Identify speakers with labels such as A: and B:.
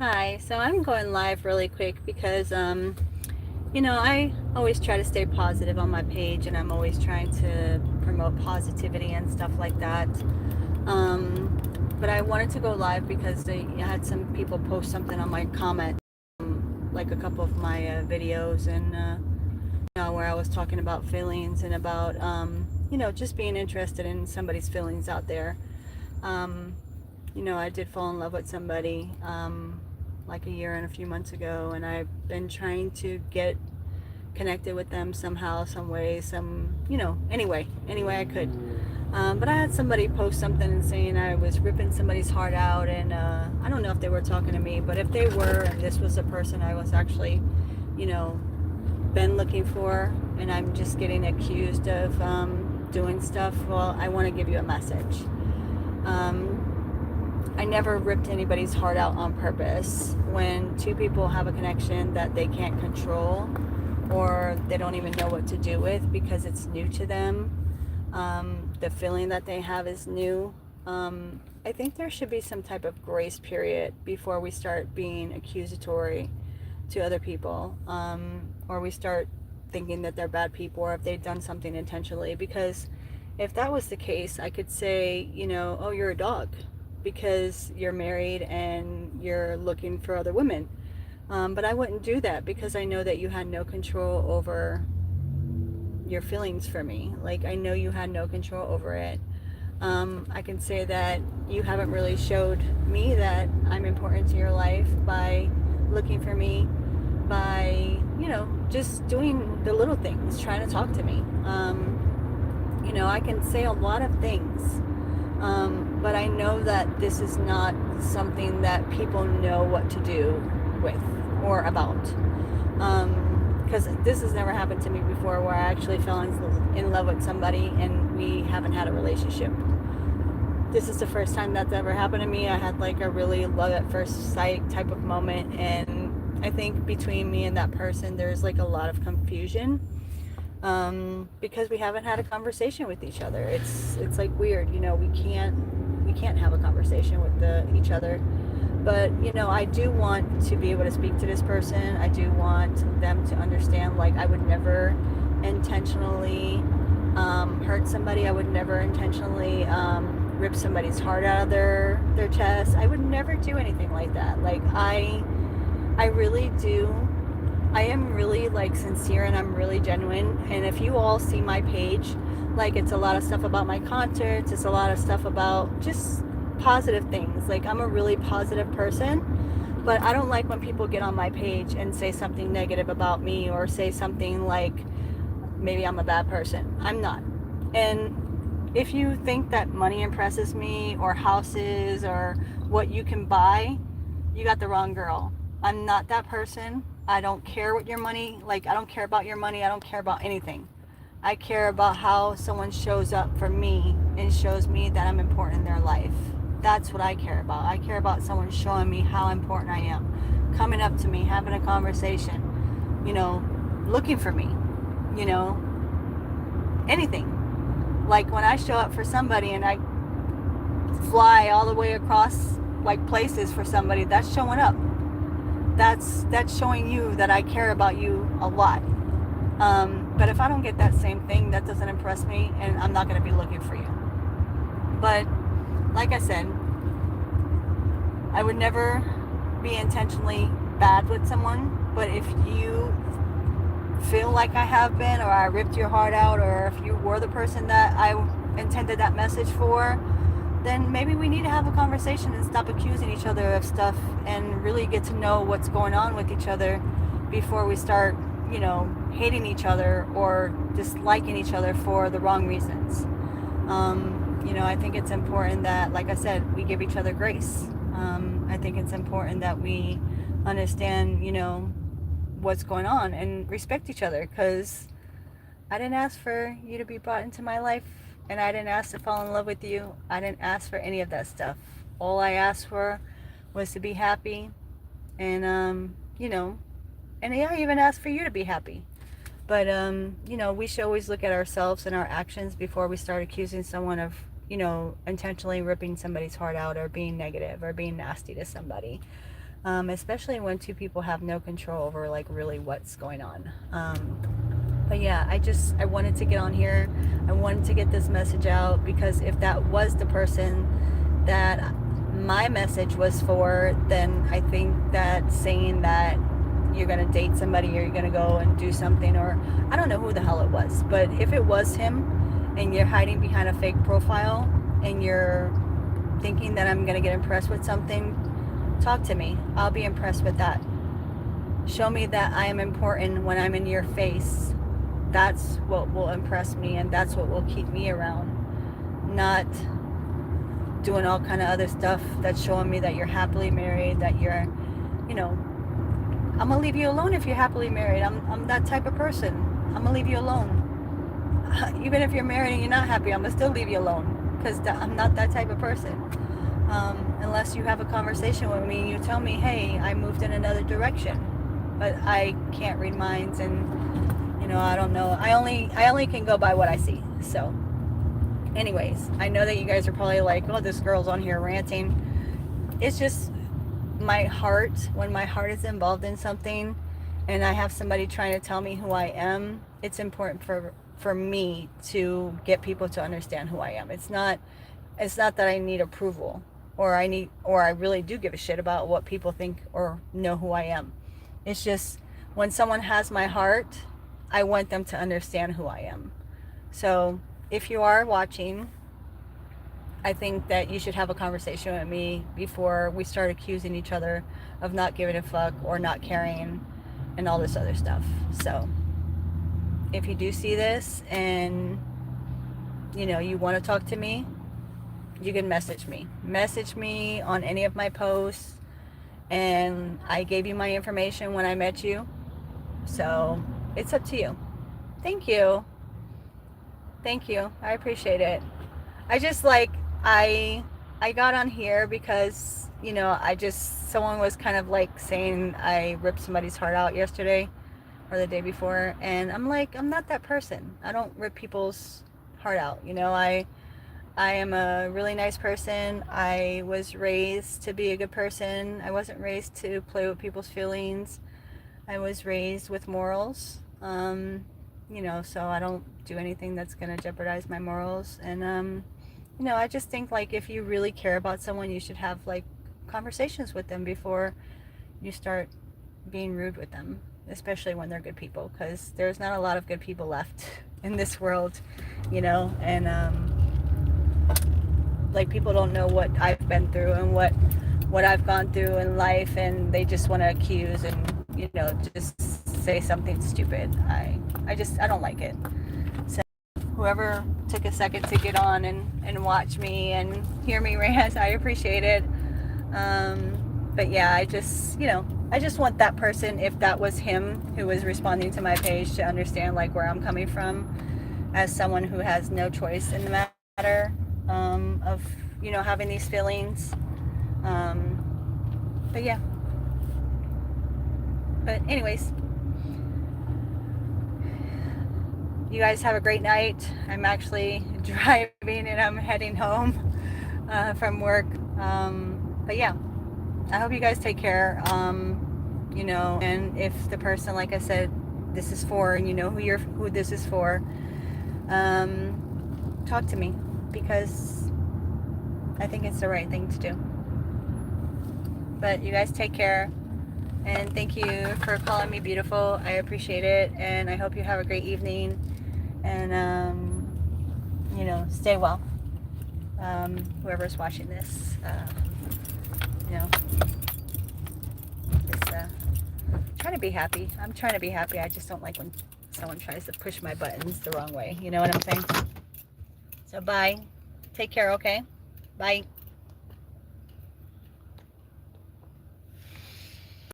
A: Hi, so I'm going live really quick because, I always try to stay positive on my page and I'm always trying to promote positivity and stuff like that. Um, but I wanted to go live because I had some people post something on my comment, like a couple of my videos and, where I was talking about feelings and about, just being interested in somebody's feelings out there. Um, I did fall in love with somebody like a year and a few months ago, and I've been trying to get connected with them somehow, some way, any way I could. But I had somebody post something and saying I was ripping somebody's heart out, and I don't know if they were talking to me, but if they were, and this was the person I was actually, you know, been looking for, and I'm just getting accused of doing stuff, well, I want to give you a message. I never ripped anybody's heart out on purpose. When two people have a connection that they can't control or they don't even know what to do with because it's new to them, the feeling that they have is new. I think there should be some type of grace period before we start being accusatory to other people, or we start thinking that they're bad people or if they've done something intentionally. Because if that was the case, I could say, oh, you're a dog because you're married and you're looking for other women. But I wouldn't do that because I know that you had no control over your feelings for me. Like, I know you had no control over it. I can say that you haven't really showed me that I'm important to your life by looking for me, by, just doing the little things, trying to talk to me. I can say a lot of things, but I know that this is not something that people know what to do with or about. Because this has never happened to me before where I actually fell in love with somebody and we haven't had a relationship. This is the first time that's ever happened to me. I had like a really love at first sight type of moment, and I think between me and that person there's like a lot of confusion, because we haven't had a conversation with each other. It's like weird, we can't have a conversation with each other. But I do want to be able to speak to this person. I do want them to understand, like, I would never intentionally hurt somebody. I would never intentionally rip somebody's heart out of their chest. I would never do anything like that. Like, I really do. I am really like sincere and I'm really genuine. And if you all see my page, like, it's a lot of stuff about my concerts. It's a lot of stuff about just positive things. Like, I'm a really positive person, but I don't like when people get on my page and say something negative about me or say something like maybe I'm a bad person. I'm not. And if you think that money impresses me or houses or what you can buy, you got the wrong girl. I'm not that person. I don't care what your money, like, I don't care about your money. I don't care about anything. I care about how someone shows up for me and shows me that I'm important in their life. That's what I care about. I care about someone showing me how important I am, coming up to me, having a conversation, looking for me, anything. Like, when I show up for somebody and I fly all the way across like places for somebody, that's showing up. That's showing you that I care about you a lot. But if I don't get that same thing, that doesn't impress me, and I'm not going to be looking for you. But like I said, I would never be intentionally bad with someone. But if you feel like I have been, or I ripped your heart out, or if you were the person that I intended that message for, then maybe we need to have a conversation and stop accusing each other of stuff and really get to know what's going on with each other before we start, hating each other or disliking each other for the wrong reasons. I think it's important that, like I said, we give each other grace. I think it's important that we understand, what's going on and respect each other, because I didn't ask for you to be brought into my life, and I didn't ask to fall in love with you. I didn't ask for any of that stuff. All I asked for was to be happy, and and yeah, I even asked for you to be happy. But we should always look at ourselves and our actions before we start accusing someone of, intentionally ripping somebody's heart out or being negative or being nasty to somebody. especially when two people have no control over like really what's going on. But yeah, I wanted to get on here. I wanted to get this message out, because if that was the person that my message was for, then I think that saying that you're going to date somebody or you're going to go and do something, or I don't know who the hell it was, but if it was him and you're hiding behind a fake profile and you're thinking that I'm going to get impressed with something, talk to me. I'll be impressed with that. Show me that I am important when I'm in your face. That's what will impress me, and that's what will keep me around. Not doing all kind of other stuff that's showing me that you're happily married, that you're, you know, I'm gonna leave you alone if you're happily married. I'm that type of person. I'm gonna leave you alone. Even if you're married and you're not happy, I'm gonna still leave you alone, because I'm not that type of person. Unless you have a conversation with me and you tell me, hey, I moved in another direction. But I can't read minds, and I don't know. I only can go by what I see. So anyways, I know that you guys are probably like, oh, this girl's on here ranting. It's just my heart. When my heart is involved in something and I have somebody trying to tell me who I am, it's important for me to get people to understand who I am. It's not that I need approval, or I really do give a shit about what people think or know who I am. It's just, when someone has my heart, I want them to understand who I am. So if you are watching, I think that you should have a conversation with me before we start accusing each other of not giving a fuck or not caring and all this other stuff. So if you do see this and you want to talk to me, you can message me. Message me on any of my posts. And I gave you my information when I met you. So it's up to you. Thank you. Thank you. I appreciate it. I just I got on here because, someone was kind of like saying I ripped somebody's heart out yesterday or the day before. And I'm like, I'm not that person. I don't rip people's heart out. I am a really nice person. I was raised to be a good person. I wasn't raised to play with people's feelings. I was raised with morals. So I don't do anything that's going to jeopardize my morals. And, I just think if you really care about someone, you should have conversations with them before you start being rude with them, especially when they're good people, because there's not a lot of good people left in this world, and, people don't know what I've been through and what I've gone through in life, and they just want to accuse and just say something stupid. I don't like it. So whoever took a second to get on and watch me and hear me rant, I appreciate it. But yeah, I just want that person, if that was him who was responding to my page, to understand where I'm coming from, as someone who has no choice in the matter of having these feelings. But yeah. But anyways, you guys have a great night. I'm actually driving and I'm heading home from work. But yeah, I hope you guys take care. And if the person, like I said, this is for, and who this is for, talk to me, because I think it's the right thing to do. But you guys take care, and thank you for calling me beautiful. I appreciate it, and I hope you have a great evening, and stay well. Whoever's watching this, just trying to be happy. I'm trying to be happy. I just don't like when someone tries to push my buttons the wrong way. You know what I'm saying? So bye. Take care, okay? Bye.